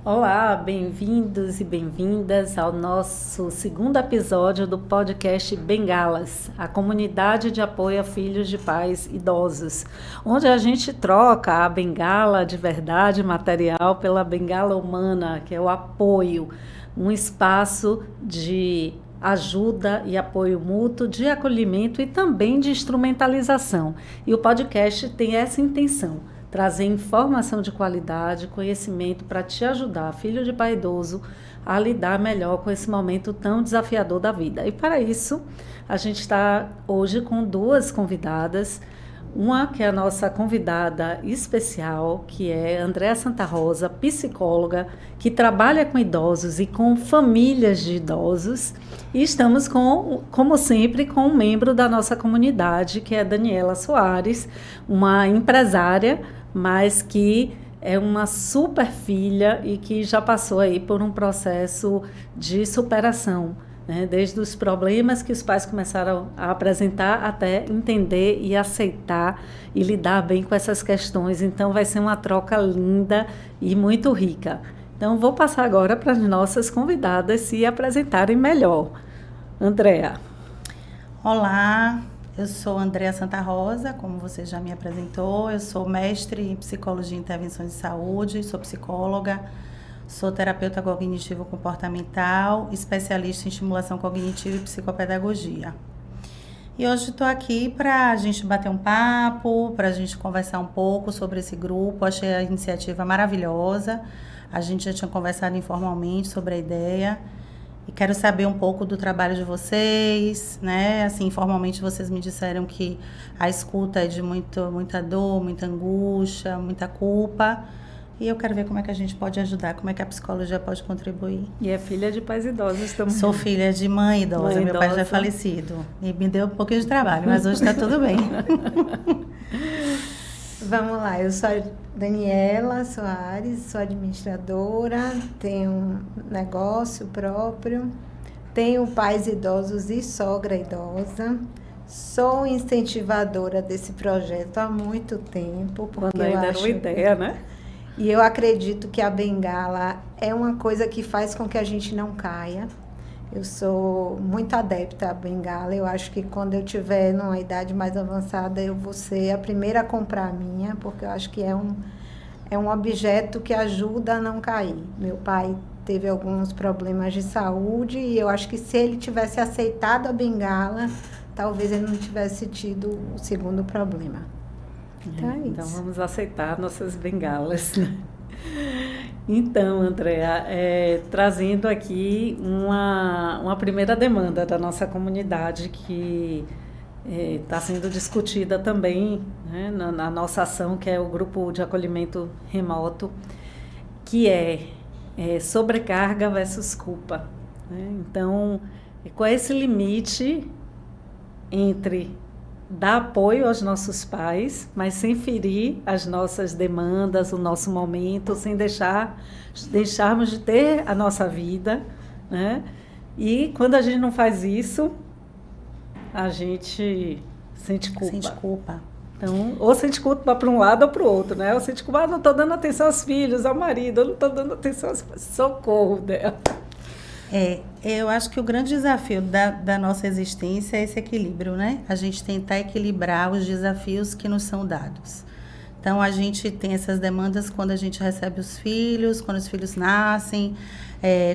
Olá, bem-vindos e bem-vindas ao nosso segundo episódio do podcast Bengalas, a comunidade de apoio a filhos de pais idosos, onde a gente troca a bengala de verdade material pela bengala humana, que é o apoio, um espaço de ajuda e apoio mútuo, de acolhimento e também de instrumentalização. E o podcast tem essa intenção: trazer informação de qualidade, conhecimento para te ajudar, filho de pai idoso, a lidar melhor com esse momento tão desafiador da vida. E para isso, a gente está hoje com duas convidadas. Uma que é a nossa convidada especial, que é Andréa Santa Rosa, psicóloga, que trabalha com idosos e com famílias de idosos. E estamos, como sempre, com um membro da nossa comunidade, que é Daniela Soares, uma empresária, mas que é uma super filha e que já passou aí por um processo de superação, né? Desde os problemas que os pais começaram a apresentar até entender e aceitar e lidar bem com essas questões. Então vai ser uma troca linda e muito rica. Então vou passar agora para as nossas convidadas se apresentarem melhor. Andréa. Olá, eu sou Andréa Santa Rosa, como você já me apresentou. Eu sou mestre em Psicologia e Intervenções de Saúde, sou psicóloga, sou terapeuta cognitivo-comportamental, especialista em estimulação cognitiva e psicopedagogia. E hoje estou aqui para a gente bater um papo, para a gente conversar um pouco sobre esse grupo. Achei a iniciativa maravilhosa, a gente já tinha conversado informalmente sobre a ideia. E quero saber um pouco do trabalho de vocês, né? Assim, informalmente vocês me disseram que a escuta é de muita dor, muita angústia, muita culpa. E eu quero ver como é que a gente pode ajudar, como é que a psicologia pode contribuir. E é filha de pais idosos também. Sou filha de mãe idosa, meu pai já é falecido. E me deu um pouquinho de trabalho, mas hoje está tudo bem. Vamos lá, eu sou a Daniela Soares, sou administradora, tenho um negócio próprio, tenho pais idosos e sogra idosa, sou incentivadora desse projeto há muito tempo. Quando ainda era uma ideia, né? E eu acredito que a bengala é uma coisa que faz com que a gente não caia. Eu sou muito adepta à bengala. Eu acho que quando eu tiver numa idade mais avançada, eu vou ser a primeira a comprar a minha, porque eu acho que é um objeto que ajuda a não cair. Meu pai teve alguns problemas de saúde e eu acho que se ele tivesse aceitado a bengala, talvez ele não tivesse tido o segundo problema. Então é isso. Então vamos aceitar nossas bengalas, né? Então, Andréa, trazendo aqui uma primeira demanda da nossa comunidade que está sendo discutida também, né, na nossa ação, que é o grupo de acolhimento remoto, que é sobrecarga versus culpa, né? Então, qual é esse limite entre dar apoio aos nossos pais, mas sem ferir as nossas demandas, o nosso momento, sem deixarmos de ter a nossa vida, né? E quando a gente não faz isso, a gente sente culpa. Sente culpa. Então, ou sente culpa para um lado ou para o outro, né? Ou sente culpa, não estou dando atenção aos filhos, ao marido, eu não estou dando atenção aos pais. Socorro dela. Eu acho que o grande desafio da nossa existência é esse equilíbrio, né? A gente tentar equilibrar os desafios que nos são dados. Então, a gente tem essas demandas quando a gente recebe os filhos, quando os filhos nascem,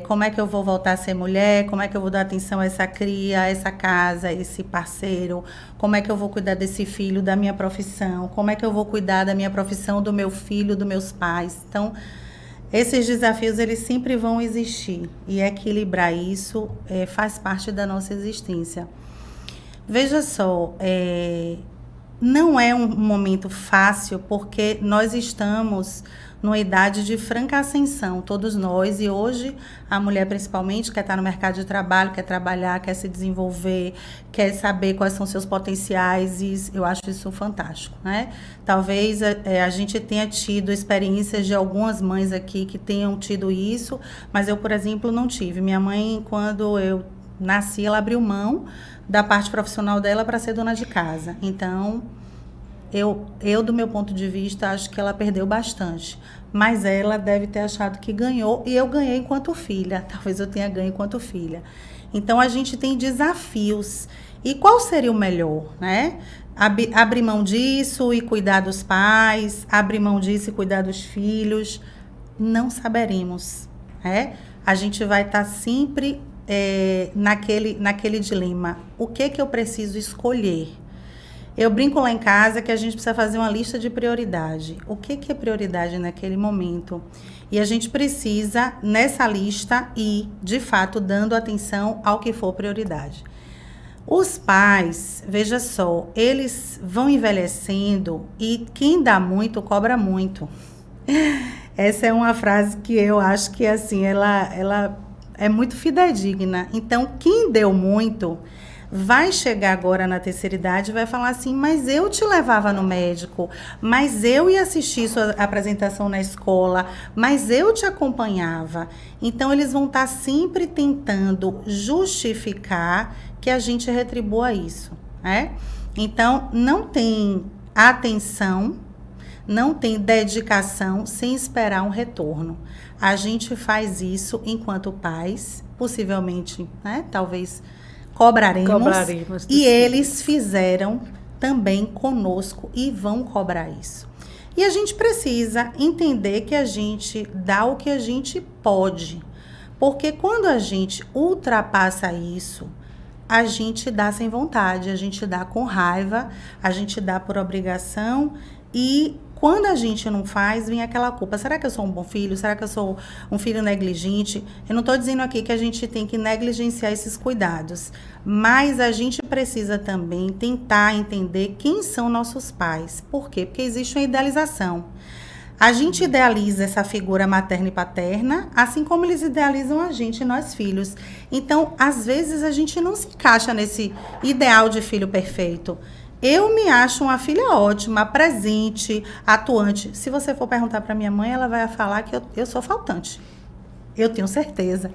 como é que eu vou voltar a ser mulher, como é que eu vou dar atenção a essa cria, a essa casa, a esse parceiro, como é que eu vou cuidar desse filho, da minha profissão, como é que eu vou cuidar da minha profissão, do meu filho, dos meus pais. Então, esses desafios, eles sempre vão existir e equilibrar isso faz parte da nossa existência. Veja só, não é um momento fácil porque nós estamos numa idade de franca ascensão, todos nós, e hoje a mulher principalmente quer estar no mercado de trabalho, quer trabalhar, quer se desenvolver, quer saber quais são seus potenciais, e eu acho isso fantástico, né? Talvez a gente tenha tido experiências de algumas mães aqui que tenham tido isso, mas eu, por exemplo, não tive. Minha mãe, quando eu nasci, ela abriu mão da parte profissional dela para ser dona de casa. Então, eu, do meu ponto de vista, acho que ela perdeu bastante. Mas ela deve ter achado que ganhou, e eu ganhei enquanto filha. Talvez eu tenha ganho enquanto filha. Então, a gente tem desafios. E qual seria o melhor, né? Abrir mão disso e cuidar dos pais, abrir mão disso e cuidar dos filhos. Não saberemos, né? A gente vai estar sempre naquele dilema. O que eu preciso escolher? Eu brinco lá em casa que a gente precisa fazer uma lista de prioridade. O que é prioridade naquele momento? E a gente precisa, nessa lista, ir, de fato, dando atenção ao que for prioridade. Os pais, veja só, eles vão envelhecendo e quem dá muito, cobra muito. Essa é uma frase que eu acho que, assim, ela é muito fidedigna. Então, quem deu muito vai chegar agora na terceira idade e vai falar assim, mas eu te levava no médico, mas eu ia assistir sua apresentação na escola, mas eu te acompanhava. Então, eles vão estar sempre tentando justificar que a gente retribua isso, né? Então, não tem atenção, não tem dedicação sem esperar um retorno. A gente faz isso enquanto pais, possivelmente, né? Talvez cobraremos e eles fizeram também conosco e vão cobrar isso. E a gente precisa entender que a gente dá o que a gente pode, porque quando a gente ultrapassa isso, a gente dá sem vontade, a gente dá com raiva, a gente dá por obrigação e quando a gente não faz, vem aquela culpa. Será que eu sou um bom filho? Será que eu sou um filho negligente? Eu não estou dizendo aqui que a gente tem que negligenciar esses cuidados, mas a gente precisa também tentar entender quem são nossos pais. Por quê? Porque existe uma idealização. A gente idealiza essa figura materna e paterna, assim como eles idealizam a gente, nós filhos. Então, às vezes, a gente não se encaixa nesse ideal de filho perfeito. Eu me acho uma filha ótima, presente, atuante. Se você for perguntar para minha mãe, ela vai falar que eu sou faltante. Eu tenho certeza.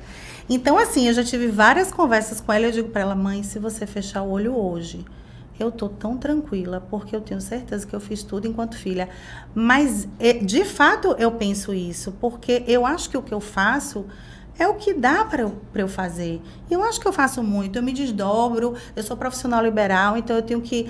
Então, assim, eu já tive várias conversas com ela e eu digo para ela, mãe, se você fechar o olho hoje, eu tô tão tranquila, porque eu tenho certeza que eu fiz tudo enquanto filha. Mas, de fato, eu penso isso, porque eu acho que o que eu faço é o que dá para eu fazer. E eu acho que eu faço muito, eu me desdobro, eu sou profissional liberal, então eu tenho que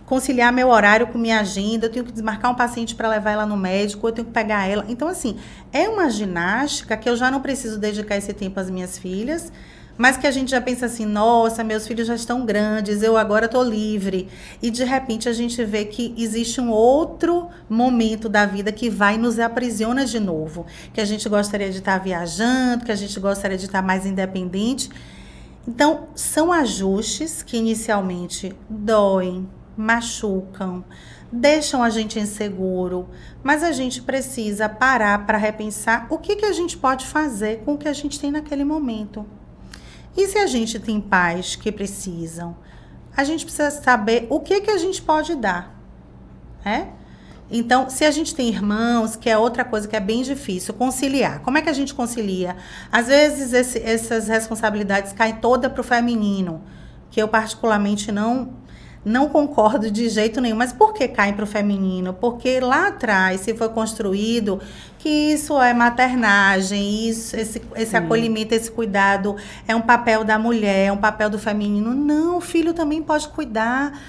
conciliar meu horário com minha agenda, eu tenho que desmarcar um paciente para levar ela no médico, eu tenho que pegar ela. Então, assim, é uma ginástica que eu já não preciso dedicar esse tempo às minhas filhas, mas que a gente já pensa assim, nossa, meus filhos já estão grandes, eu agora estou livre. E, de repente, a gente vê que existe um outro momento da vida que vai e nos aprisiona de novo. Que a gente gostaria de estar viajando, que a gente gostaria de estar mais independente. Então, são ajustes que inicialmente doem, machucam, deixam a gente inseguro, mas a gente precisa parar para repensar o que a gente pode fazer com o que a gente tem naquele momento. E se a gente tem pais que precisam, a gente precisa saber o que a gente pode dar, né? Então, se a gente tem irmãos, que é outra coisa que é bem difícil, conciliar. Como é que a gente concilia? Às vezes, essas responsabilidades caem toda para o feminino, que eu particularmente não concordo de jeito nenhum. Mas por que cai para o feminino? Porque lá atrás se foi construído que isso é maternagem, esse acolhimento, esse cuidado é um papel da mulher, é um papel do feminino. Não, o filho também pode cuidar.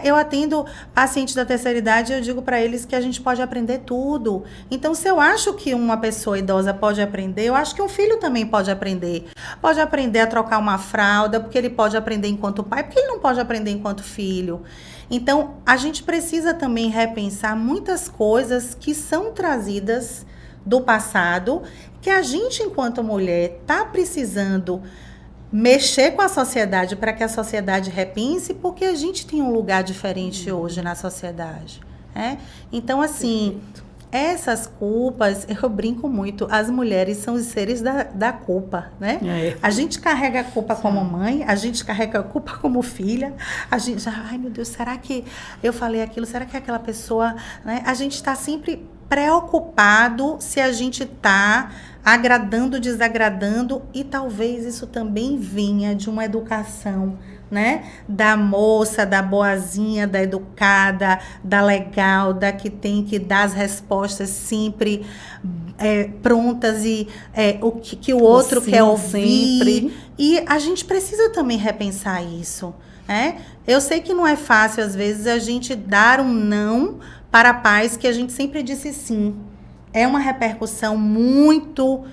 Eu atendo pacientes da terceira idade e eu digo para eles que a gente pode aprender tudo. Então, se eu acho que uma pessoa idosa pode aprender, eu acho que um filho também pode aprender. Pode aprender a trocar uma fralda, porque ele pode aprender enquanto pai, porque ele não pode aprender enquanto filho. Então, a gente precisa também repensar muitas coisas que são trazidas do passado, que a gente, enquanto mulher, está precisando mexer com a sociedade para que a sociedade repense, porque a gente tem um lugar diferente hoje na sociedade. Então, assim, essas culpas, eu brinco muito, as mulheres são os seres da culpa, né? A gente carrega a culpa como mãe, a gente carrega a culpa como filha, a gente já, ai meu Deus, será que eu falei aquilo? Será que é aquela pessoa, né? A gente está sempre preocupado se a gente está agradando, desagradando, e talvez isso também vinha de uma educação, né? Da moça, da boazinha, da educada, da legal, da que tem que dar as respostas sempre prontas e o que o outro quer ouvir. Sempre. E a gente precisa também repensar isso, né? Eu sei que não é fácil, às vezes, a gente dar um não para pais que a gente sempre disse sim. É uma repercussão muito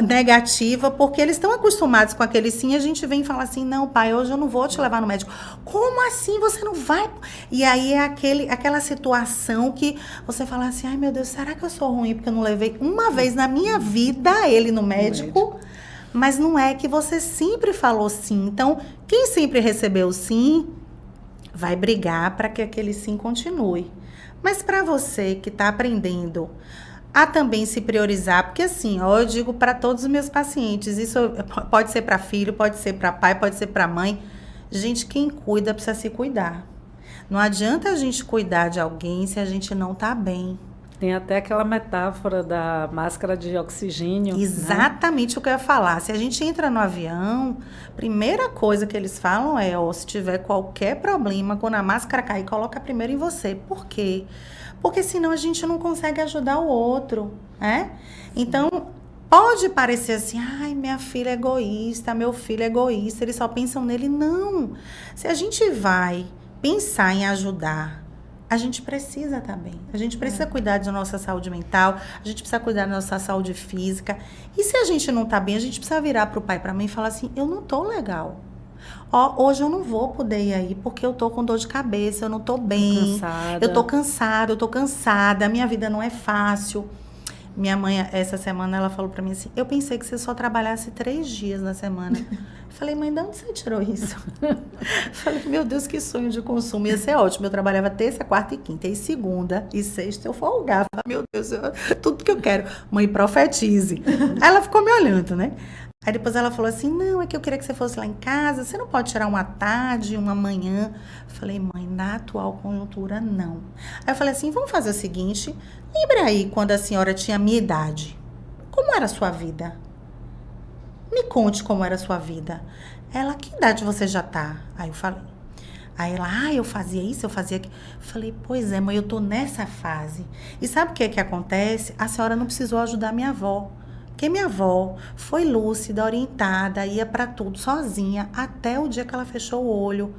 negativa, porque eles estão acostumados com aquele sim, e a gente vem e fala assim, não, pai, hoje eu não vou te levar no médico. Como assim? Você não vai? E aí é aquela situação que você fala assim, ai meu Deus, será que eu sou ruim porque eu não levei uma vez na minha vida ele no médico? Mas não é que você sempre falou sim. Então, quem sempre recebeu o sim, vai brigar para que aquele sim continue. Mas para você que está aprendendo a também se priorizar, porque assim, eu digo para todos os meus pacientes, isso pode ser para filho, pode ser para pai, pode ser para mãe. Gente, quem cuida precisa se cuidar. Não adianta a gente cuidar de alguém se a gente não está bem. Tem até aquela metáfora da máscara de oxigênio. Exatamente, né? O que eu ia falar. Se a gente entra no avião, primeira coisa que eles falam é, se tiver qualquer problema, quando a máscara cair, coloca primeiro em você. Por quê? Porque senão a gente não consegue ajudar o outro, né? Então, pode parecer assim, ai, minha filha é egoísta, meu filho é egoísta, eles só pensam nele. Não. Se a gente vai pensar em ajudar, a gente precisa também. A gente precisa cuidar da nossa saúde mental, a gente precisa cuidar da nossa saúde física. E se a gente não tá bem, a gente precisa virar pro pai e pra mãe e falar assim, eu não tô legal. Hoje eu não vou poder ir aí porque eu tô com dor de cabeça, eu não tô bem. Eu tô cansada, a minha vida não é fácil. Minha mãe, essa semana, ela falou pra mim assim, eu pensei que você só trabalhasse 3 dias na semana. Falei, mãe, de onde você tirou isso? Falei, meu Deus, que sonho de consumo. Ia ser ótimo. Eu trabalhava terça, quarta e quinta. E segunda e sexta eu folgava. Meu Deus, tudo que eu quero. Mãe, profetize. Aí ela ficou me olhando, né? Aí depois ela falou assim, não, é que eu queria que você fosse lá em casa. Você não pode tirar uma tarde, uma manhã? Falei, mãe, na atual conjuntura, não. Aí eu falei assim, vamos fazer o seguinte. Lembra aí quando a senhora tinha a minha idade? Como era a sua vida? Me conte como era a sua vida. Ela, que idade você já tá? Aí eu falei. Aí ela, eu fazia isso, eu fazia aquilo. Falei, pois é, mãe, eu tô nessa fase. E sabe o que acontece? A senhora não precisou ajudar minha avó. Porque minha avó foi lúcida, orientada, ia para tudo sozinha, até o dia que ela fechou o olho.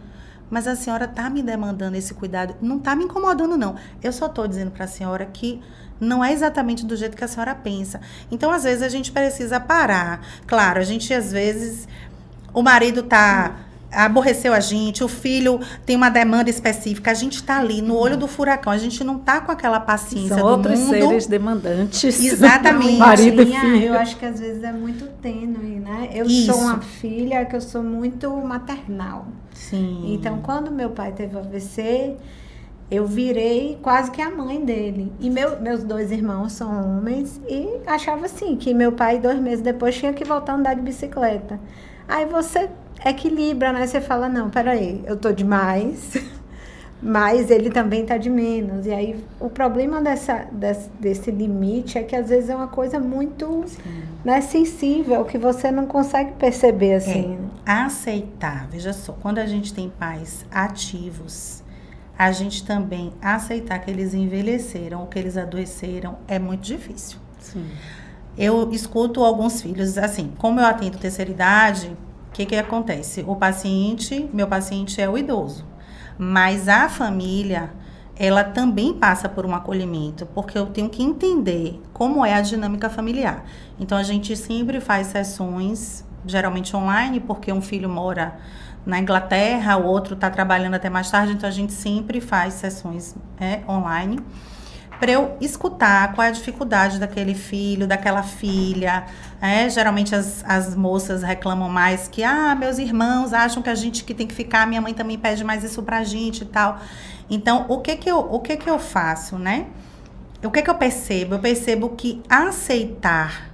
Mas a senhora tá me demandando esse cuidado. Não tá me incomodando, não. Eu só tô dizendo para a senhora que não é exatamente do jeito que a senhora pensa. Então, às vezes, a gente precisa parar. Claro, a gente, às vezes, o marido aborreceu a gente, o filho tem uma demanda específica, a gente tá ali no olho do furacão, a gente não tá com aquela paciência São outros seres demandantes. Exatamente. Marido e filho. Eu acho que às vezes é muito tênue, né? Eu Isso. sou uma filha que eu sou muito maternal. Sim. Então, quando meu pai teve AVC, eu virei quase que a mãe dele. E meus 2 irmãos são homens e achava assim, que meu pai 2 meses depois tinha que voltar a andar de bicicleta. Aí você equilibra, né? Você fala, não, peraí, eu tô demais, mas ele também tá de menos. E aí, o problema desse limite é que às vezes é uma coisa muito, né, sensível, que você não consegue perceber assim. Aceitar, veja só, quando a gente tem pais ativos, a gente também aceitar que eles envelheceram ou que eles adoeceram é muito difícil. Sim. Eu escuto alguns filhos, assim, como eu atendo terceira idade, o que acontece? Meu paciente é o idoso, mas a família, ela também passa por um acolhimento, porque eu tenho que entender como é a dinâmica familiar. Então, a gente sempre faz sessões, geralmente online, porque um filho mora na Inglaterra, o outro está trabalhando até mais tarde, então a gente sempre faz sessões online, para eu escutar qual é a dificuldade daquele filho, daquela filha. Geralmente as moças reclamam mais que, meus irmãos acham que a gente que tem que ficar, minha mãe também pede mais isso pra gente e tal. Então, o que eu faço, né? O que eu percebo? Eu percebo que aceitar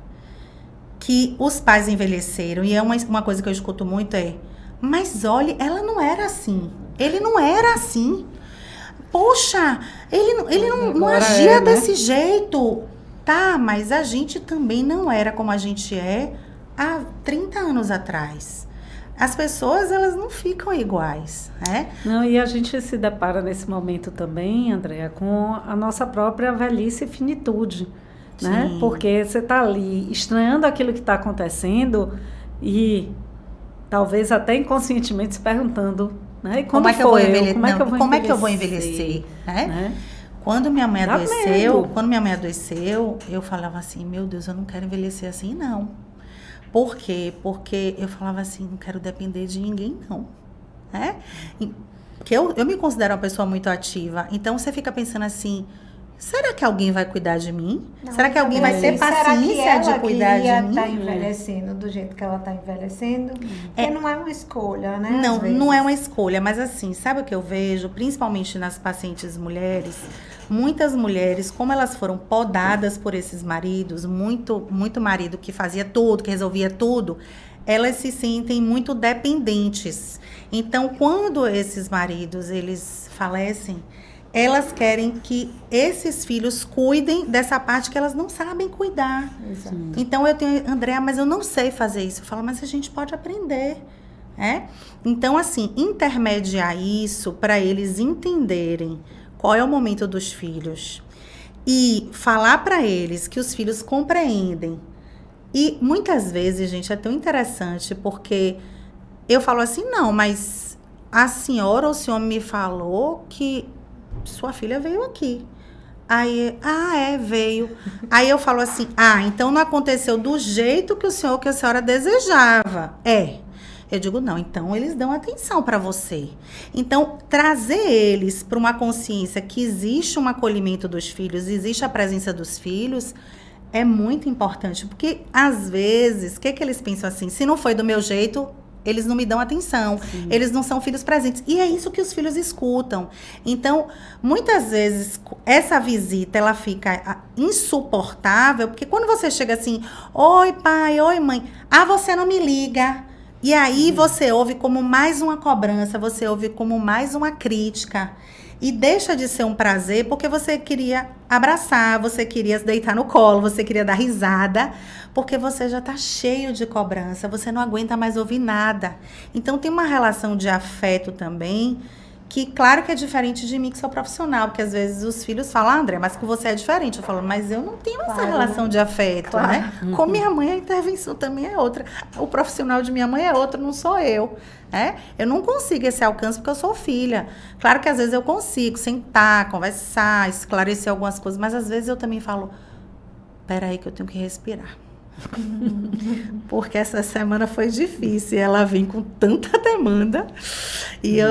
que os pais envelheceram, e é uma coisa que eu escuto muito mas olha, ela não era assim, ele não era assim. poxa, ele não agia desse jeito. Tá, mas a gente também não era como a gente é há 30 anos atrás. As pessoas, elas não ficam iguais, né? Não, e a gente se depara nesse momento também, Andréa, com a nossa própria velhice e finitude, né? Porque você está ali estranhando aquilo que está acontecendo e talvez até inconscientemente se perguntando, né? E como é que eu vou envelhecer? Né? Quando minha mãe adoeceu, eu falava assim, meu Deus, eu não quero envelhecer assim, não. Por quê? Porque eu falava assim, não quero depender de ninguém, não. Né? Porque eu me considero uma pessoa muito ativa. Então, você fica pensando assim, será que alguém vai cuidar de mim? Não, será que alguém vai ter paciência de cuidar de mim? Será que ela queria estar envelhecendo do jeito que ela está envelhecendo? Porque não é uma escolha, né? Não é uma escolha. Mas assim, sabe o que eu vejo? Principalmente nas pacientes mulheres, muitas mulheres, como elas foram podadas por esses maridos, muito marido que fazia tudo, que resolvia tudo, elas se sentem muito dependentes. Então, quando esses maridos, eles falecem, elas querem que esses filhos cuidem dessa parte que elas não sabem cuidar. Exato. Então, eu tenho, Andréa, mas eu não sei fazer isso. Eu falo, mas a gente pode aprender. Então, assim, intermediar isso para eles entenderem qual é o momento dos filhos e falar para eles que os filhos compreendem. E muitas vezes, gente, é tão interessante porque eu falo assim, não, mas a senhora ou o senhor me falou que sua filha veio aqui. Aí, veio. Aí eu falo assim, então não aconteceu do jeito que a senhora desejava. Eu digo, não, então eles dão atenção para você. Então, trazer eles para uma consciência que existe um acolhimento dos filhos, existe a presença dos filhos, é muito importante. Porque, às vezes, o que eles pensam assim? Se não foi do meu jeito, eles não me dão atenção. Sim. Eles não são filhos presentes. E é isso que os filhos escutam. Então, muitas vezes, essa visita, ela fica insuportável, porque quando você chega assim, oi pai, oi mãe, você não me liga. E aí você ouve como mais uma cobrança, você ouve como mais uma crítica. E deixa de ser um prazer, porque você queria abraçar, você queria se deitar no colo, você queria dar risada, porque você já está cheio de cobrança, você não aguenta mais ouvir nada. Então tem uma relação de afeto também, que claro que é diferente de mim, que sou profissional, porque às vezes os filhos falam, André, mas que você é diferente. Eu falo, mas eu não tenho essa relação de afeto, né? Com minha mãe a intervenção também é outra. O profissional de minha mãe é outro, não sou eu. Eu não consigo esse alcance porque eu sou filha. Claro que às vezes eu consigo sentar, conversar, esclarecer algumas coisas, mas às vezes eu também falo, peraí que eu tenho que respirar. Porque essa semana foi difícil, ela vem com tanta demanda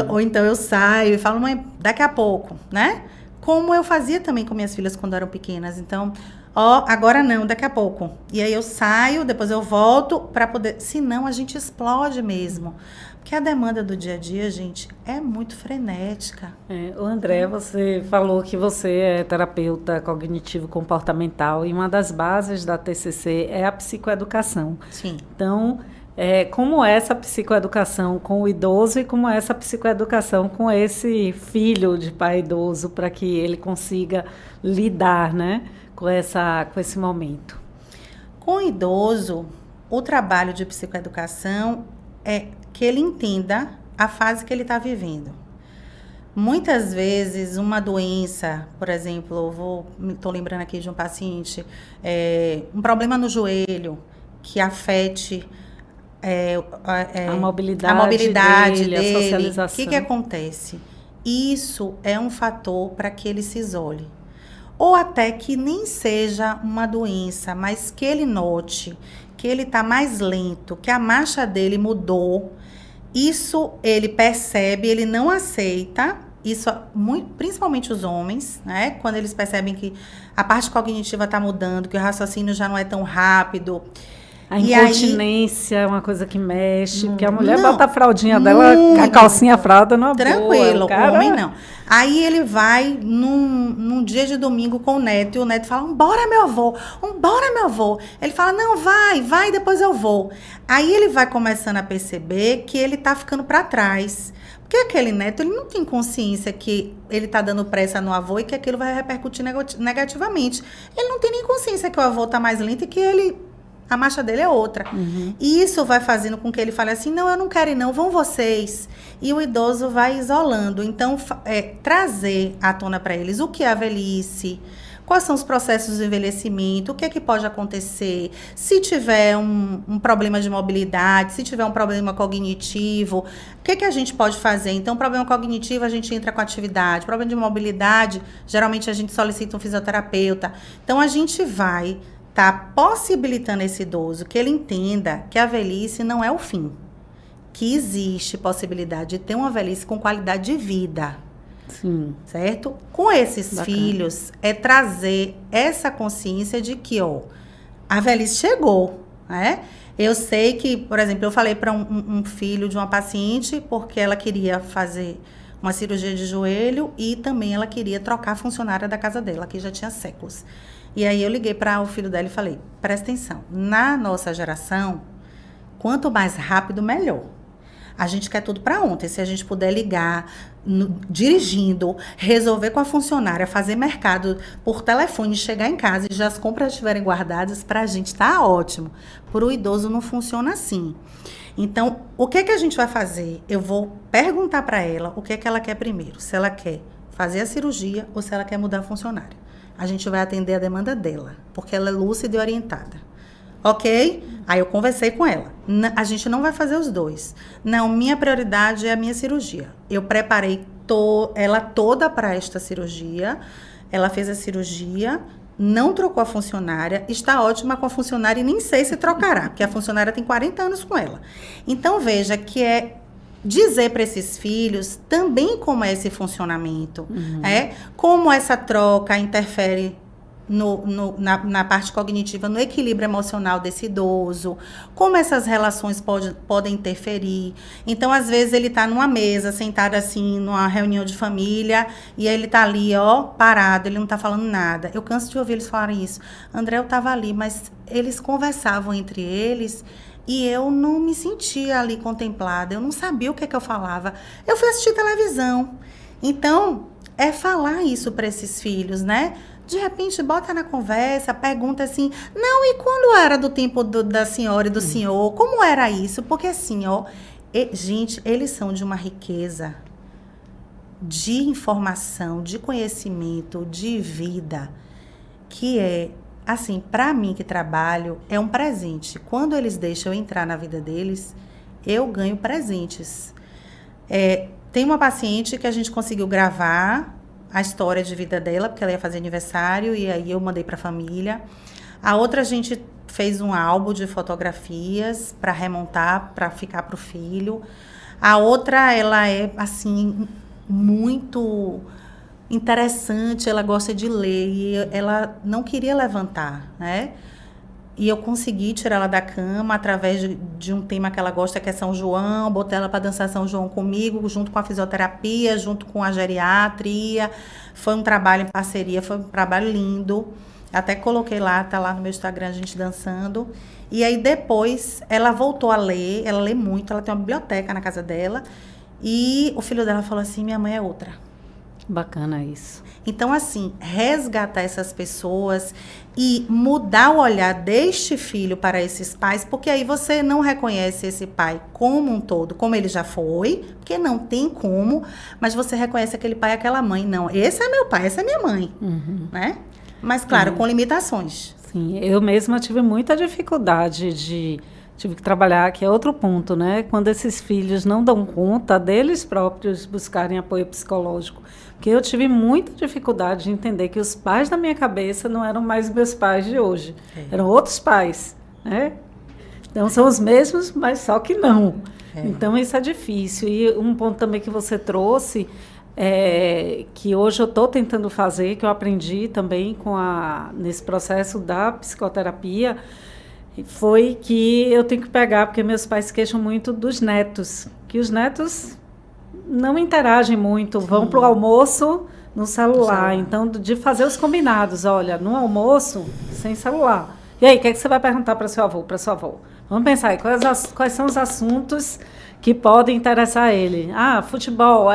ou então eu saio e falo, mãe, daqui a pouco, né? Como eu fazia também com minhas filhas quando eram pequenas. Então, agora não, daqui a pouco. E aí eu saio, depois eu volto para poder, senão a gente explode mesmo. Porque a demanda do dia a dia, gente, é muito frenética. O André, você falou que você é terapeuta cognitivo-comportamental e uma das bases da TCC é a psicoeducação. Sim. Então, como é essa psicoeducação com o idoso e como é essa psicoeducação com esse filho de pai idoso para que ele consiga lidar, né, com esse momento? Com o idoso, o trabalho de psicoeducação é que ele entenda a fase que ele está vivendo. Muitas vezes, uma doença, por exemplo, estou lembrando aqui de um paciente, um problema no joelho que afete a mobilidade dele, a socialização. O que acontece? Isso é um fator para que ele se isole. Ou até que nem seja uma doença, mas que ele note que ele está mais lento, que a marcha dele mudou. Isso ele percebe, ele não aceita. Isso, principalmente os homens, né? Quando eles percebem que a parte cognitiva está mudando, que o raciocínio já não é tão rápido. A incontinência é uma coisa que mexe, porque a mulher bota a fraldinha dela, a calcinha, a fralda numa tranquilo, boa. O homem não. Aí ele vai num dia de domingo com o neto, e o neto fala, embora meu avô. Ele fala, não, vai, depois eu vou. Aí ele vai começando a perceber que ele tá ficando para trás. Porque aquele neto, ele não tem consciência que ele tá dando pressa no avô e que aquilo vai repercutir negativamente. Ele não tem nem consciência que o avô tá mais lento e que a marcha dele é outra. E isso vai fazendo com que ele fale assim, não, eu não quero ir não, vão vocês. E o idoso vai isolando. Então, trazer à tona para eles o que é a velhice, quais são os processos de envelhecimento, o que é que pode acontecer, se tiver um problema de mobilidade, se tiver um problema cognitivo, o que é que a gente pode fazer? Então, problema cognitivo, a gente entra com atividade. Problema de mobilidade, geralmente a gente solicita um fisioterapeuta. Então, a gente vai possibilitando esse idoso que ele entenda que a velhice não é o fim, que existe possibilidade de ter uma velhice com qualidade de vida. Sim. Certo? Com esses Bacana. filhos, é trazer essa consciência de que, a velhice chegou, né? Eu sei que, por exemplo, eu falei para um filho de uma paciente, porque ela queria fazer uma cirurgia de joelho e também ela queria trocar a funcionária da casa dela, que já tinha séculos. E aí eu liguei para o filho dela e falei, presta atenção, na nossa geração, quanto mais rápido, melhor. A gente quer tudo para ontem. Se a gente puder ligar, dirigindo, resolver com a funcionária, fazer mercado por telefone, chegar em casa e já as compras estiverem guardadas, para a gente tá ótimo. Para o idoso não funciona assim. Então, o que a gente vai fazer? Eu vou perguntar para ela o que ela quer primeiro. Se ela quer fazer a cirurgia ou se ela quer mudar a funcionária. A gente vai atender a demanda dela, porque ela é lúcida e orientada. Ok? Aí eu conversei com ela. A gente não vai fazer os dois. Não, minha prioridade é a minha cirurgia. Eu preparei ela toda para esta cirurgia. Ela fez a cirurgia, não trocou a funcionária, está ótima com a funcionária e nem sei se trocará, porque a funcionária tem 40 anos com ela. Então, veja que é dizer para esses filhos também como é esse funcionamento, como essa troca interfere na parte cognitiva, no equilíbrio emocional desse idoso, como essas relações podem interferir. Então, às vezes, ele está numa mesa, sentado assim, numa reunião de família, e ele está ali, parado, ele não está falando nada. Eu canso de ouvir eles falarem isso. André, eu estava ali, mas eles conversavam entre eles e eu não me sentia ali contemplada, eu não sabia o que eu falava. Eu fui assistir televisão. Então, é falar isso para esses filhos, né? De repente, bota na conversa, pergunta assim, não, e quando era do tempo da senhora e do senhor? Como era isso? Porque assim, gente, eles são de uma riqueza de informação, de conhecimento, de vida, que é, assim, para mim que trabalho, é um presente. Quando eles deixam eu entrar na vida deles, eu ganho presentes. Tem uma paciente que a gente conseguiu gravar a história de vida dela, porque ela ia fazer aniversário, e aí eu mandei para a família. A outra, a gente fez um álbum de fotografias para remontar, para ficar para o filho. A outra, ela é, assim, muito interessante, ela gosta de ler, e ela não queria levantar, né? E eu consegui tirar ela da cama através de um tema que ela gosta, que é São João. Botei ela para dançar São João comigo, junto com a fisioterapia, junto com a geriatria. Foi um trabalho em parceria, foi um trabalho lindo. Até coloquei lá, tá lá no meu Instagram, a gente dançando. E aí depois ela voltou a ler, ela lê muito, ela tem uma biblioteca na casa dela. E o filho dela falou assim, minha mãe é outra. Bacana isso. Então, assim, resgatar essas pessoas e mudar o olhar deste filho para esses pais, porque aí você não reconhece esse pai como um todo, como ele já foi, porque não tem como, mas você reconhece aquele pai e aquela mãe. Não, esse é meu pai, essa é minha mãe, né? Mas, claro, com limitações. Sim, eu mesma tive muita dificuldade tive que trabalhar, que é outro ponto, né? Quando esses filhos não dão conta deles próprios buscarem apoio psicológico. Porque eu tive muita dificuldade de entender que os pais da minha cabeça não eram mais meus pais de hoje. Eram outros pais, né? Então, são os mesmos, mas só que não. Então, isso é difícil. E um ponto também que você trouxe, que hoje eu estou tentando fazer, que eu aprendi também nesse processo da psicoterapia, foi que eu tenho que pegar, porque meus pais se queixam muito dos netos, que os netos não interagem muito, vão para o almoço no celular. Então, de fazer os combinados, olha, no almoço, sem celular. E aí, o que é que você vai perguntar para seu avô, para sua avó? Vamos pensar aí, quais são os assuntos que podem interessar ele? Ah, futebol,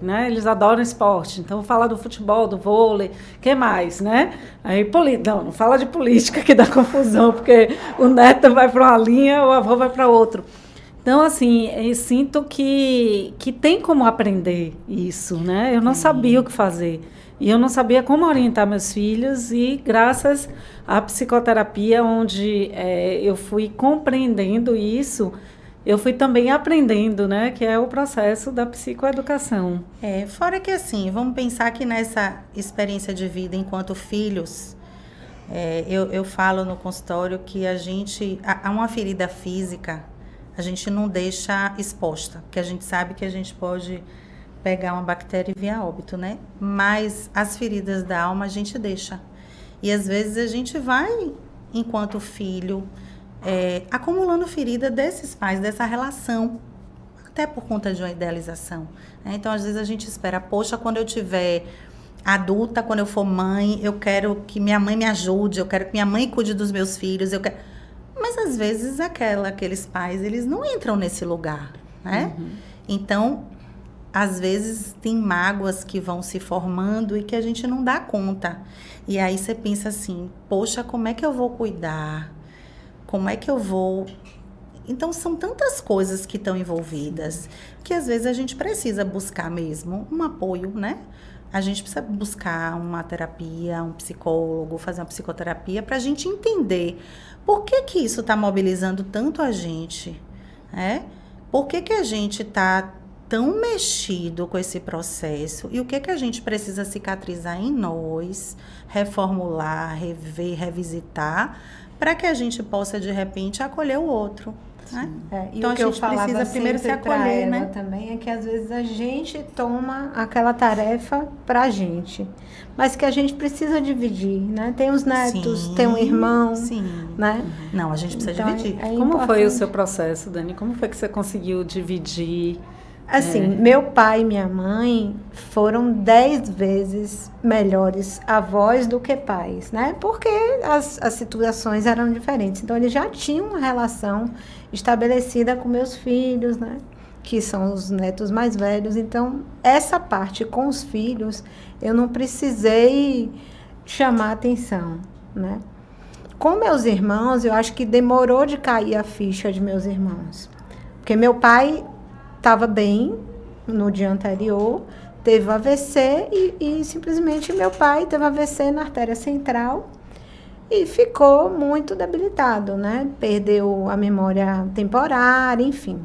né? Eles adoram esporte, então fala do futebol, do vôlei, o que mais, né? Aí, não fala de política, que dá confusão, porque o neto vai para uma linha, o avô vai para outra. Então, assim, eu sinto que tem como aprender isso, né? Eu não sabia o que fazer. E eu não sabia como orientar meus filhos, e graças à psicoterapia, onde eu fui compreendendo isso, eu fui também aprendendo, né? Que é o processo da psicoeducação. Fora que, assim, vamos pensar que nessa experiência de vida enquanto filhos, eu falo no consultório que há uma ferida física, a gente não deixa exposta, porque a gente sabe que a gente pode pegar uma bactéria e vir a óbito, né? Mas as feridas da alma a gente deixa. E às vezes a gente vai, enquanto filho, acumulando ferida desses pais, dessa relação, até por conta de uma idealização, né? Então, às vezes a gente espera, poxa, quando eu tiver adulta, quando eu for mãe, eu quero que minha mãe me ajude, eu quero que minha mãe cuide dos meus filhos, Mas, às vezes, aqueles pais, eles não entram nesse lugar, né? Uhum. Então, às vezes, tem mágoas que vão se formando e que a gente não dá conta. E aí você pensa assim, poxa, como é que eu vou cuidar? Como é que eu vou... Então, são tantas coisas que estão envolvidas que, às vezes, a gente precisa buscar mesmo um apoio, né? A gente precisa buscar uma terapia, um psicólogo, fazer uma psicoterapia para a gente entender por que isso está mobilizando tanto a gente, né? Por que a gente está tão mexido com esse processo e o que a gente precisa cicatrizar em nós, reformular, rever, revisitar, para que a gente possa, de repente, acolher o outro. Né? Então, o que a gente precisa primeiro se acolher, né? Também é que às vezes a gente toma aquela tarefa pra gente, mas que a gente precisa dividir, né? Tem os netos, sim, tem um irmão, sim, né? Não, a gente precisa dividir. Como foi o seu processo, Dani? Como foi que você conseguiu dividir? Assim, meu pai e minha mãe foram 10 vezes melhores avós do que pais, né? Porque as situações eram diferentes. Então, eles já tinham uma relação estabelecida com meus filhos, né? Que são os netos mais velhos. Então, essa parte com os filhos, eu não precisei chamar atenção, né? Com meus irmãos, eu acho que demorou de cair a ficha de meus irmãos. Porque meu pai estava bem no dia anterior, teve AVC e simplesmente meu pai teve AVC na artéria central e ficou muito debilitado, né? Perdeu a memória temporária, enfim.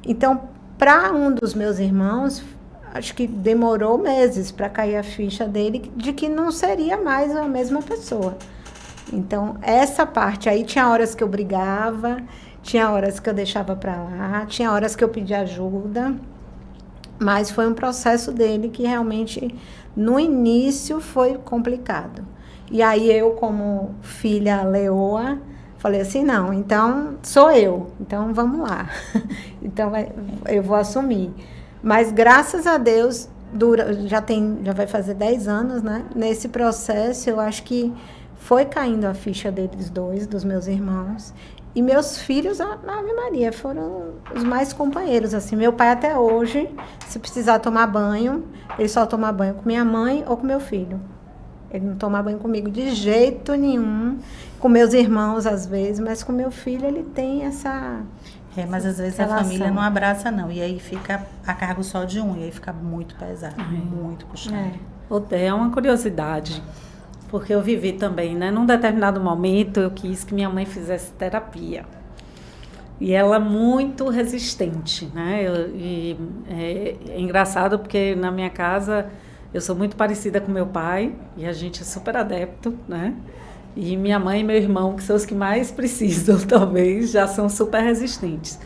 Então, para um dos meus irmãos, acho que demorou meses para cair a ficha dele de que não seria mais a mesma pessoa. Então, essa parte aí, tinha horas que eu brigava, tinha horas que eu deixava para lá, tinha horas que eu pedia ajuda, mas foi um processo dele que realmente, no início, foi complicado. E aí eu, como filha leoa, falei assim, não, então sou eu, então vamos lá. Então eu vou assumir. Mas graças a Deus, já vai fazer 10 anos, né? Nesse processo, eu acho que foi caindo a ficha deles dois, dos meus irmãos. E meus filhos, Ave Maria, foram os mais companheiros, assim. Meu pai até hoje, se precisar tomar banho, ele só toma banho com minha mãe ou com meu filho. Ele não toma banho comigo de jeito nenhum, com meus irmãos às vezes, mas com meu filho ele tem essa mas às vezes relação. A família não abraça não, e aí fica a cargo só de um, e aí fica muito pesado, muito puxado. É uma curiosidade. Porque eu vivi também, né? Num determinado momento, eu quis que minha mãe fizesse terapia. E ela muito resistente, né? É engraçado porque na minha casa eu sou muito parecida com meu pai e a gente é super adepto, né? E minha mãe e meu irmão, que são os que mais precisam, talvez, já são super resistentes.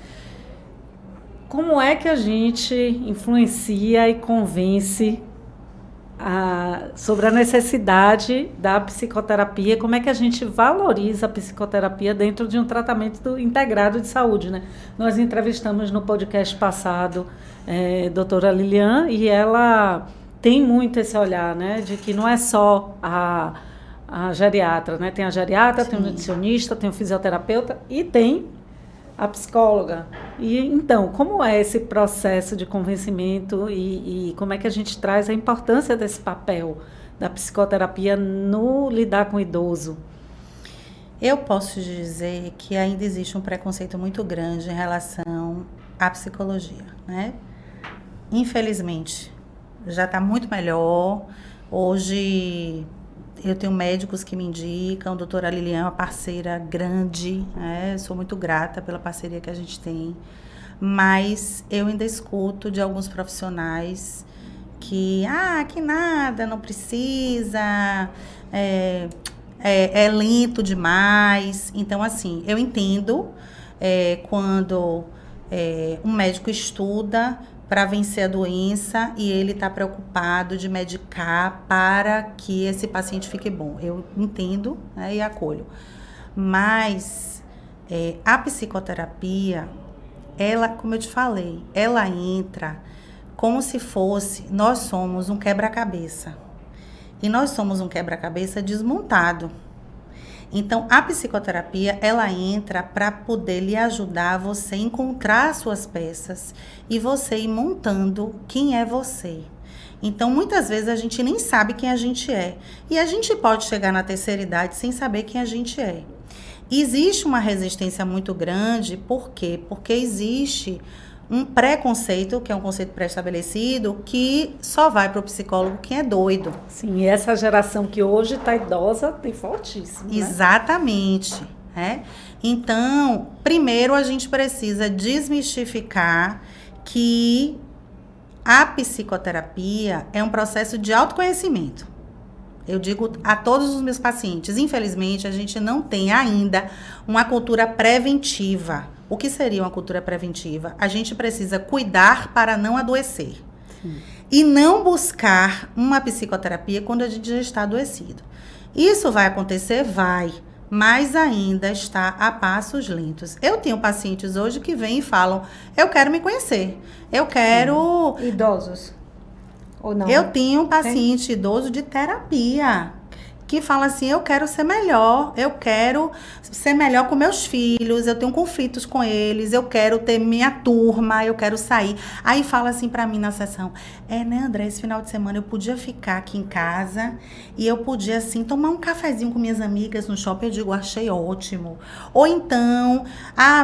Como é que a gente influencia e convence sobre a necessidade da psicoterapia, como é que a gente valoriza a psicoterapia dentro de um tratamento integrado de saúde, né? Nós entrevistamos no podcast passado doutora Lilian, e ela tem muito esse olhar, né, de que não é só a geriatra, né? Tem a geriatra, Sim. Tem o nutricionista, tem o fisioterapeuta e tem a psicóloga. E então, como é esse processo de convencimento e como é que a gente traz a importância desse papel da psicoterapia no lidar com o idoso? Eu posso dizer que ainda existe um preconceito muito grande em relação à psicologia, né? Infelizmente, já está muito melhor. Hoje eu tenho médicos que me indicam, a doutora Lilian é uma parceira grande, sou muito grata pela parceria que a gente tem, mas eu ainda escuto de alguns profissionais que nada, não precisa, é lento demais. Então, assim, eu entendo quando um médico estuda para vencer a doença e ele está preocupado de medicar para que esse paciente fique bom. Eu entendo, e acolho. Mas a psicoterapia, ela, como eu te falei, ela entra como se fosse, nós somos um quebra-cabeça. E nós somos um quebra-cabeça desmontado. Então, a psicoterapia, ela entra para poder lhe ajudar a você encontrar suas peças e você ir montando quem é você. Então, muitas vezes a gente nem sabe quem a gente é. E a gente pode chegar na terceira idade sem saber quem a gente é. Existe uma resistência muito grande, por quê? Porque existe um preconceito, que é um conceito pré-estabelecido, que só vai para o psicólogo quem é doido. Sim, e essa geração que hoje está idosa tem fortíssimo, né? Exatamente. Então, primeiro a gente precisa desmistificar que a psicoterapia é um processo de autoconhecimento. Eu digo a todos os meus pacientes, infelizmente, a gente não tem ainda uma cultura preventiva. O que seria uma cultura preventiva? A gente precisa cuidar para não adoecer. Sim. E não buscar uma psicoterapia quando a gente já está adoecido. Isso vai acontecer? Vai. Mas ainda está a passos lentos. Eu tenho pacientes hoje que vêm e falam, eu quero me conhecer. Eu quero... Idosos? Ou não? Eu tenho um paciente idoso de terapia que fala assim, eu quero ser melhor com meus filhos, eu tenho conflitos com eles, eu quero ter minha turma, eu quero sair. Aí fala assim pra mim na sessão, né, André, esse final de semana eu podia ficar aqui em casa e eu podia, assim, tomar um cafezinho com minhas amigas no shopping. Eu digo, achei ótimo. Ou então,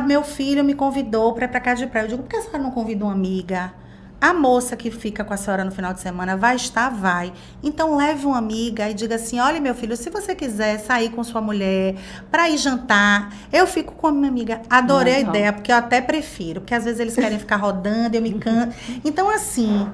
meu filho me convidou pra ir pra casa de praia. Eu digo, por que a senhora não convida uma amiga? A moça que fica com a senhora no final de semana vai estar? Vai. Então, leve uma amiga e diga assim, olha, meu filho, se você quiser sair com sua mulher para ir jantar, eu fico com a minha amiga. Adorei a ideia, porque eu até prefiro, porque às vezes eles querem ficar rodando, eu me canso. Então, assim...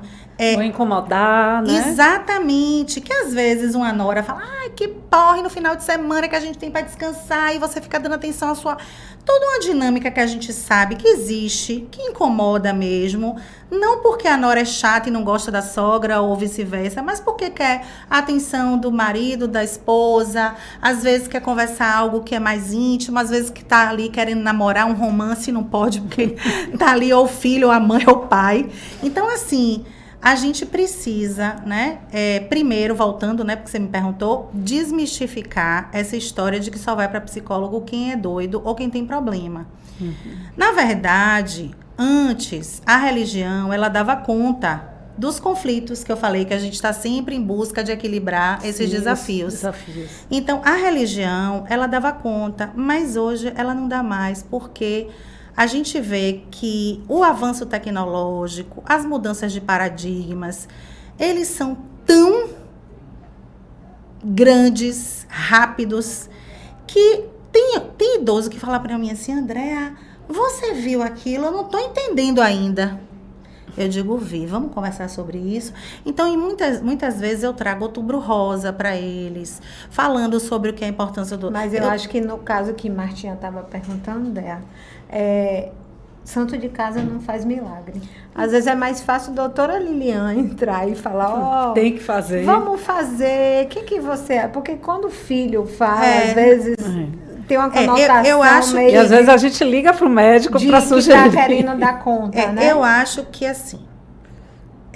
Ou incomodar, né? Exatamente. Que às vezes uma nora fala, que porre no final de semana que a gente tem para descansar e você fica dando atenção à sua... Toda uma dinâmica que a gente sabe que existe, que incomoda mesmo, não porque a nora é chata e não gosta da sogra ou vice-versa, mas porque quer a atenção do marido, da esposa, às vezes quer conversar algo que é mais íntimo, às vezes que tá ali querendo namorar um romance e não pode porque tá ali ou o filho, ou a mãe, ou o pai. Então, assim... A gente precisa, primeiro, voltando, porque você me perguntou, desmistificar essa história de que só vai para psicólogo quem é doido ou quem tem problema. Uhum. Na verdade, antes, a religião, ela dava conta dos conflitos que eu falei, que a gente está sempre em busca de equilibrar esses desafios. Então, a religião, ela dava conta, mas hoje ela não dá mais, porque... A gente vê que o avanço tecnológico, as mudanças de paradigmas, eles são tão grandes, rápidos, que tem idoso que fala para mim assim, Andréa, você viu aquilo? Eu não estou entendendo ainda. Eu digo, vi, vamos conversar sobre isso. Então, muitas vezes eu trago Outubro Rosa para eles, falando sobre o que é a importância do... Mas eu acho que no caso que Martinha estava perguntando, santo de casa não faz milagre. Às vezes é mais fácil a doutora Lilian entrar e falar, tem que fazer. Vamos fazer, o que você... Porque quando o filho fala, às vezes... Tem uma conotação eu acho meio... E às vezes a gente liga para o médico para sugerir. Que tá querendo dar conta, né? Eu acho que, assim,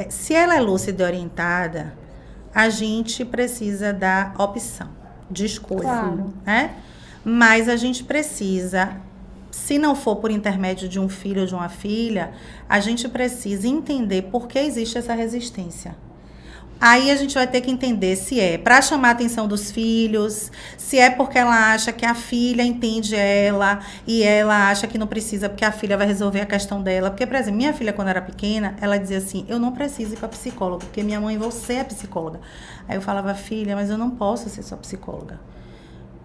se ela é lúcida e orientada, a gente precisa dar opção de escolha, claro. Né? Mas a gente precisa, se não for por intermédio de um filho ou de uma filha, a gente precisa entender por que existe essa resistência. Aí a gente vai ter que entender se é para chamar a atenção dos filhos, se é porque ela acha que a filha entende ela e ela acha que não precisa porque a filha vai resolver a questão dela. Porque, por exemplo, minha filha, quando era pequena, ela dizia assim, eu não preciso ir para psicóloga, porque minha mãe, você é psicóloga. Aí eu falava, filha, mas eu não posso ser só psicóloga.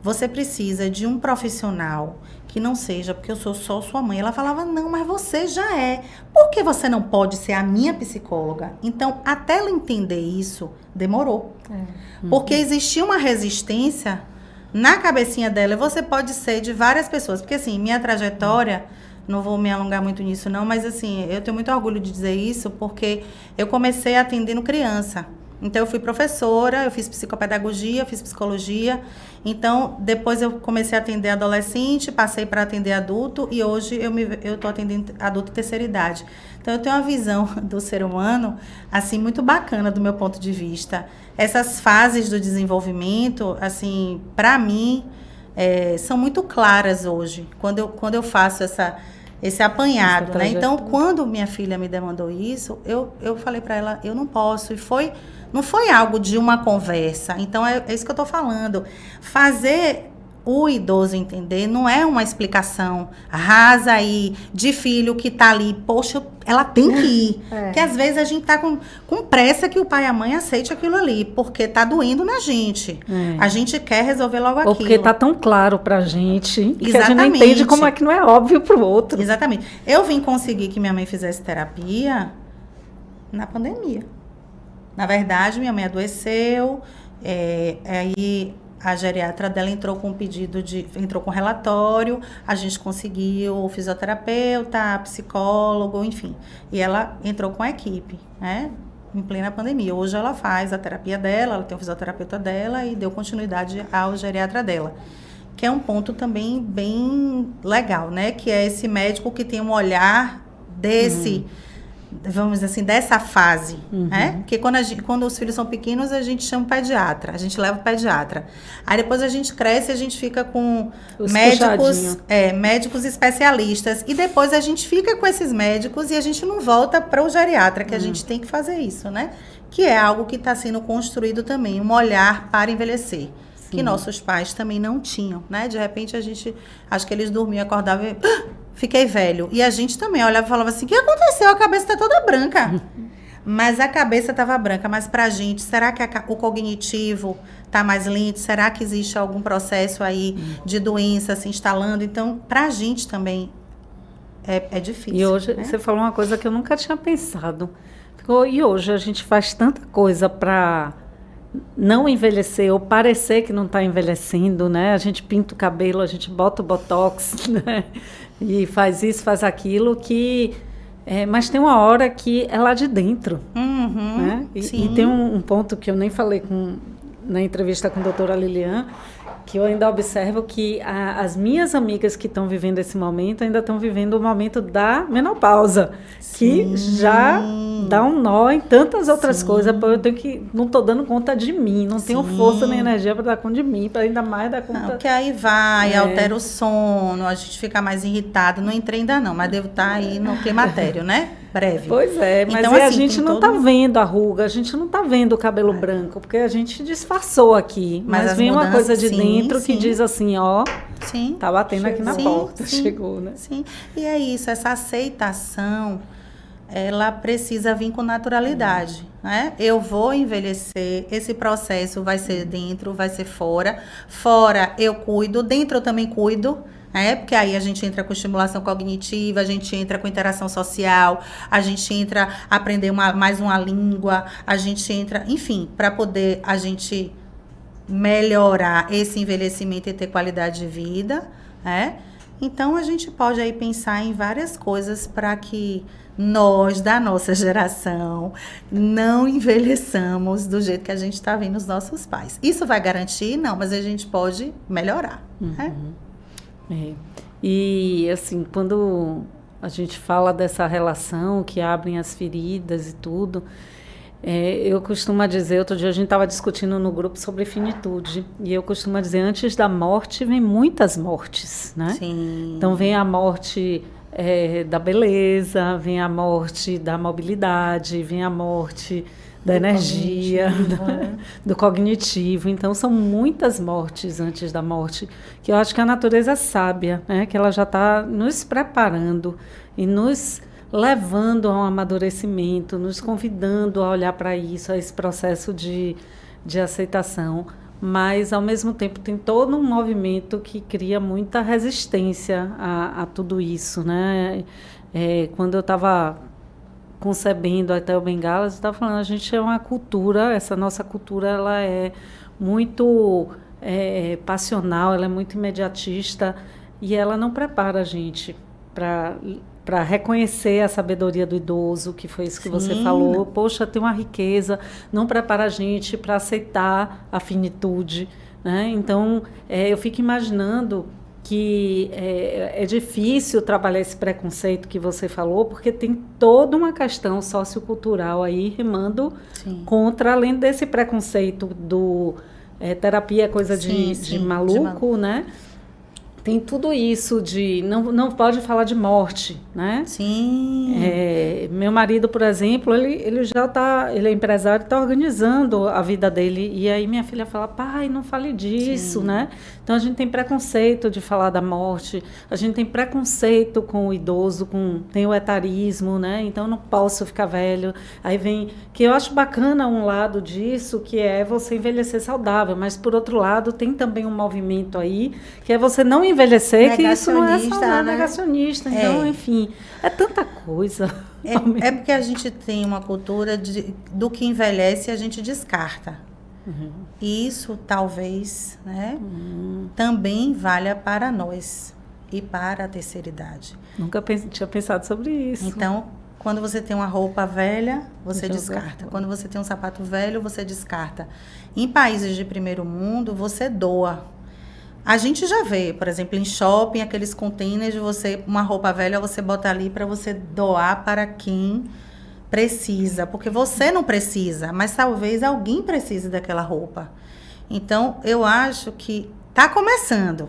Você precisa de um profissional que não seja porque eu sou só sua mãe. Ela falava, não, mas você já é. Por que você não pode ser a minha psicóloga? Então, até ela entender isso, demorou. Porque existia uma resistência na cabecinha dela. E você pode ser de várias pessoas. Porque, assim, minha trajetória, não vou me alongar muito nisso, não. Mas, assim, eu tenho muito orgulho de dizer isso, porque eu comecei atendendo criança. Então, eu fui professora, eu fiz psicopedagogia, fiz psicologia. Então, depois eu comecei a atender adolescente, passei para atender adulto e hoje eu estou atendendo adulto terceira idade. Então, eu tenho uma visão do ser humano, assim, muito bacana do meu ponto de vista. Essas fases do desenvolvimento, assim, para mim, são muito claras hoje, quando eu faço esse apanhado, né? Então, quando minha filha me demandou isso, eu falei para ela, eu não posso. E não foi algo de uma conversa. Então, é isso que eu estou falando. Fazer o idoso entender não é uma explicação rasa aí de filho que está ali, poxa, ela tem que ir. Porque às vezes a gente está com pressa que o pai e a mãe aceite aquilo ali, porque está doendo na gente. A gente quer resolver logo aquilo. Ou porque está tão claro para a gente que Exatamente. A gente não entende como é que não é óbvio para o outro. Exatamente. Eu vim conseguir que minha mãe fizesse terapia na pandemia. Na verdade, minha mãe adoeceu, aí a geriatra dela entrou com um entrou com relatório, a gente conseguiu o fisioterapeuta, psicólogo, enfim. E ela entrou com a equipe, né? Em plena pandemia. Hoje ela faz a terapia dela, ela tem o fisioterapeuta dela e deu continuidade ao geriatra dela. Que é um ponto também bem legal, né? Que é esse médico que tem um olhar vamos dizer assim, dessa fase, né? Porque quando os filhos são pequenos, a gente chama o pediatra, a gente leva o pediatra. Aí depois a gente cresce e a gente fica com médicos especialistas. E depois a gente fica com esses médicos e a gente não volta para o geriatra, que a gente tem que fazer isso, né? Que é algo que está sendo construído também, um olhar para envelhecer. Que nossos pais também não tinham, né? De repente acho que eles dormiam, acordavam e fiquei velho. E a gente também olhava e falava assim, o que aconteceu? A cabeça está toda branca. Mas a cabeça estava branca. Mas para a gente, será que o cognitivo está mais lento? Será que existe algum processo aí de doença se instalando? Então, para a gente também é difícil. E hoje, né? Você falou uma coisa que eu nunca tinha pensado. E hoje a gente faz tanta coisa para não envelhecer ou parecer que não está envelhecendo, né? A gente pinta o cabelo, a gente bota o botox, né? E faz isso, faz aquilo, mas tem uma hora que é lá de dentro, né? E tem um ponto que eu nem falei na entrevista com a doutora Lilian, que eu ainda observo que as minhas amigas que estão vivendo esse momento ainda estão vivendo o momento da menopausa, que já dá um nó em tantas outras coisas. Não estou dando conta de mim, não tenho força nem energia para dar conta de mim, para ainda mais dar conta. Não, porque aí altera o sono, a gente fica mais irritado. Não entrei ainda não, mas devo estar aí no climatério, né? Breve. Pois é, mas então, a gente não está vendo a ruga, a gente não está vendo o cabelo branco, porque a gente disfarçou aqui. Mas vem uma coisa de dentro que diz assim, ó, tá batendo aqui na porta, chegou, né? Sim, e é isso, essa aceitação, ela precisa vir com naturalidade, né? Eu vou envelhecer, esse processo vai ser dentro, vai ser fora. Fora eu cuido, dentro eu também cuido, porque aí a gente entra com estimulação cognitiva, a gente entra com interação social, a gente entra a aprender mais uma língua, a gente entra, enfim, para poder a gente melhorar esse envelhecimento e ter qualidade de vida, né? Então, a gente pode aí pensar em várias coisas para que nós, da nossa geração, não envelheçamos do jeito que a gente está vendo os nossos pais. Isso vai garantir? Não, mas a gente pode melhorar. Né? É. E, assim, quando a gente fala dessa relação que abrem as feridas e tudo, eu costumo dizer, outro dia a gente estava discutindo no grupo sobre finitude, e eu costumo dizer, antes da morte vem muitas mortes, né? Sim. Então vem a morte da beleza, vem a morte da mobilidade, vem a morte da energia, do cognitivo. Então, são muitas mortes antes da morte, que eu acho que a natureza é sábia, né? Que ela já está nos preparando e nos levando a um amadurecimento, nos convidando a olhar para isso, a esse processo de aceitação. Mas, ao mesmo tempo, tem todo um movimento que cria muita resistência a tudo isso, né? Quando eu estava concebendo até o Bengalas, eu estava falando, a gente é uma cultura, essa nossa cultura, ela é muito passional, ela é muito imediatista, e ela não prepara a gente para reconhecer a sabedoria do idoso, que foi isso que você falou. Poxa, tem uma riqueza, não prepara a gente para aceitar a finitude, né? Então, eu fico imaginando que é difícil trabalhar esse preconceito que você falou, porque tem toda uma questão sociocultural aí remando contra, além desse preconceito do terapia é coisa de maluco, né? Tem tudo isso de não pode falar de morte, né? Sim. Meu marido, por exemplo, ele é empresário, está organizando a vida dele, e aí minha filha fala, pai, não fale disso, né? Então a gente tem preconceito de falar da morte, a gente tem preconceito com o idoso, tem o etarismo, né? Então eu não posso ficar velho. Aí vem, que eu acho bacana um lado disso, que é você envelhecer saudável, mas por outro lado tem também um movimento aí, que é você não envelhecer, que isso não é saudável, né? Negacionista. Então, enfim, é tanta coisa. É porque a gente tem uma cultura do que envelhece a gente descarta. E isso talvez, né, também valha para nós e para a terceira idade. Nunca tinha pensado sobre isso. Então, quando você tem uma roupa velha, você descarta. Quando você tem um sapato velho, você descarta. Em países de primeiro mundo, você doa. A gente já vê, por exemplo, em shopping, aqueles containers de uma roupa velha, você bota ali para você doar para quem precisa, porque você não precisa, mas talvez alguém precise daquela roupa. Então, eu acho que está começando.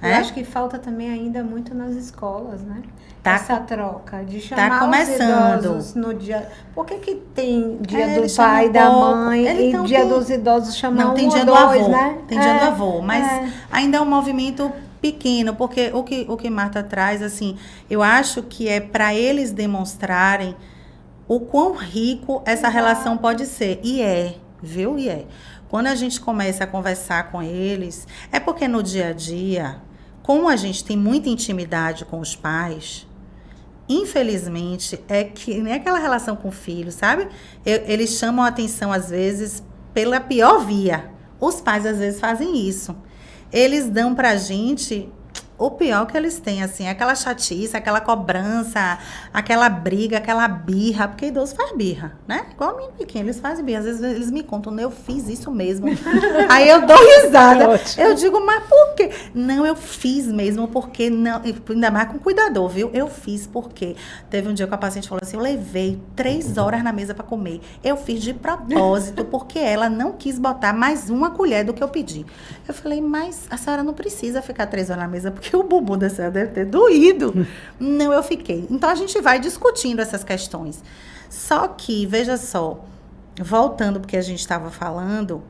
Eu acho que falta também ainda muito nas escolas, né? Essa troca de chamar os idosos no dia... Por que tem dia do pai, da mãe e dia dos idosos chamar não, tem dia do avô, né? Tem dia do avô, mas ainda é um movimento pequeno, porque o que Marta traz, assim, eu acho que é para eles demonstrarem o quão rico essa relação pode ser. Viu? Quando a gente começa a conversar com eles, é porque no dia a dia, como a gente tem muita intimidade com os pais, infelizmente, é que nem aquela relação com o filho, sabe? Eles chamam a atenção, às vezes, pela pior via. Os pais, às vezes, fazem isso. Eles dão pra gente o pior que eles têm, assim, aquela chatice, aquela cobrança, aquela briga, aquela birra, porque idoso faz birra, né? Igual a minha pequena, eles fazem birra. Às vezes eles me contam, eu fiz isso mesmo. Aí eu dou risada. Eu digo, mas por quê? Não, eu fiz mesmo, porque não, ainda mais com cuidador, viu? Eu fiz porque teve um dia que a paciente falou assim, eu levei 3 horas na mesa para comer. Eu fiz de propósito, porque ela não quis botar mais uma colher do que eu pedi. Eu falei, mas a senhora não precisa ficar 3 horas na mesa, porque o bumbum da senhora deve ter doído. Não, eu fiquei. Então, a gente vai discutindo essas questões. Só que, veja só, voltando porque a gente estava falando,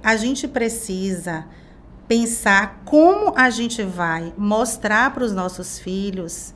a gente precisa pensar como a gente vai mostrar para os nossos filhos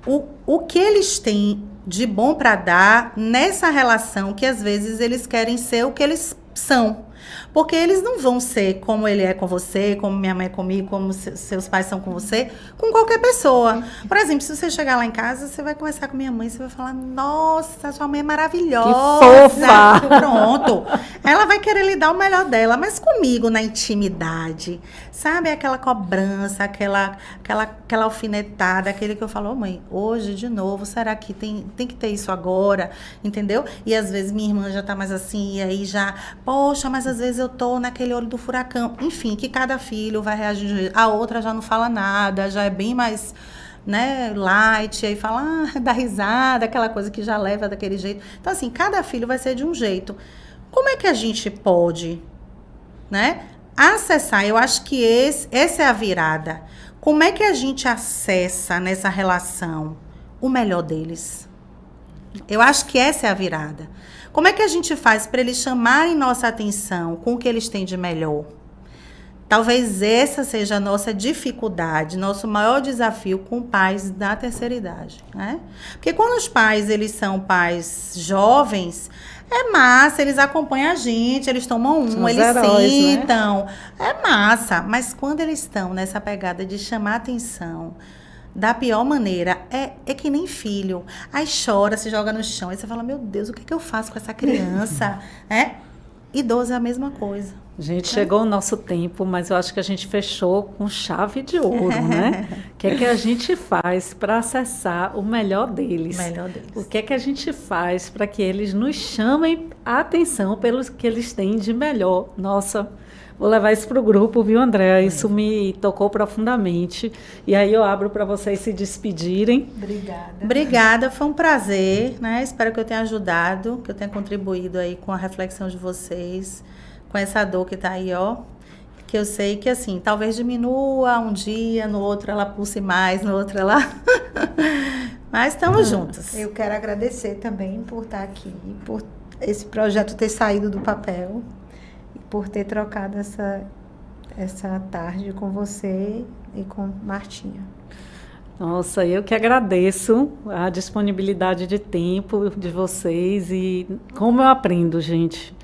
o que eles têm de bom para dar nessa relação que, às vezes, eles querem ser o que eles são. Porque eles não vão ser como ele é com você, como minha mãe é comigo, como seus pais são com você, com qualquer pessoa. Por exemplo, se você chegar lá em casa, você vai conversar com minha mãe, você vai falar, nossa, sua mãe é maravilhosa. Que fofa! Pronto. Ela vai querer lhe dar o melhor dela, mas comigo, na intimidade, sabe? Aquela cobrança, aquela alfinetada, aquele que eu falo, mãe, hoje, de novo, será que tem que ter isso agora? Entendeu? E às vezes minha irmã já tá mais assim, e aí já, poxa, mas às vezes eu tô naquele olho do furacão. Enfim, que cada filho vai reagir de um jeito. A outra já não fala nada, já é bem mais, né, light, aí fala, dá risada, aquela coisa que já leva daquele jeito. Então, assim, cada filho vai ser de um jeito. Como é que a gente pode, né, acessar? Eu acho que essa é a virada. Como é que a gente acessa nessa relação o melhor deles? Eu acho que essa é a virada. Como é que a gente faz para eles chamarem nossa atenção com o que eles têm de melhor? Talvez essa seja a nossa dificuldade, nosso maior desafio com pais da terceira idade, né? Porque quando os pais, eles são pais jovens, é massa, eles acompanham a gente, eles tomam eles heróis, sentam, né? É massa. Mas quando eles estão nessa pegada de chamar atenção da pior maneira, é que nem filho. Aí chora, se joga no chão, aí você fala, meu Deus, o que eu faço com essa criança? Idoso é a mesma coisa. Gente, chegou o nosso tempo, mas eu acho que a gente fechou com chave de ouro, né? O que é que a gente faz para acessar o melhor deles? O que é que a gente faz para que eles nos chamem a atenção pelo que eles têm de melhor? Nossa, vou levar isso para o grupo, viu, Andréa? Isso me tocou profundamente. E aí eu abro para vocês se despedirem. Obrigada, foi um prazer, né? Espero que eu tenha ajudado, que eu tenha contribuído aí com a reflexão de vocês, com essa dor que tá aí, ó. Que eu sei que, assim, talvez diminua um dia, no outro ela pulse mais, no outro ela... Mas estamos juntas. Eu quero agradecer também por estar aqui, por esse projeto ter saído do papel, e por ter trocado essa tarde com você e com Martinha. Nossa, eu que agradeço a disponibilidade de tempo de vocês e como eu aprendo, gente.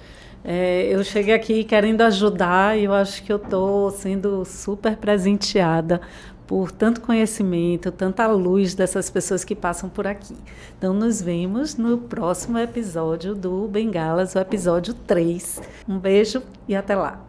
Eu cheguei aqui querendo ajudar e eu acho que eu estou sendo super presenteada por tanto conhecimento, tanta luz dessas pessoas que passam por aqui. Então, nos vemos no próximo episódio do Bengalas, o episódio 3. Um beijo e até lá.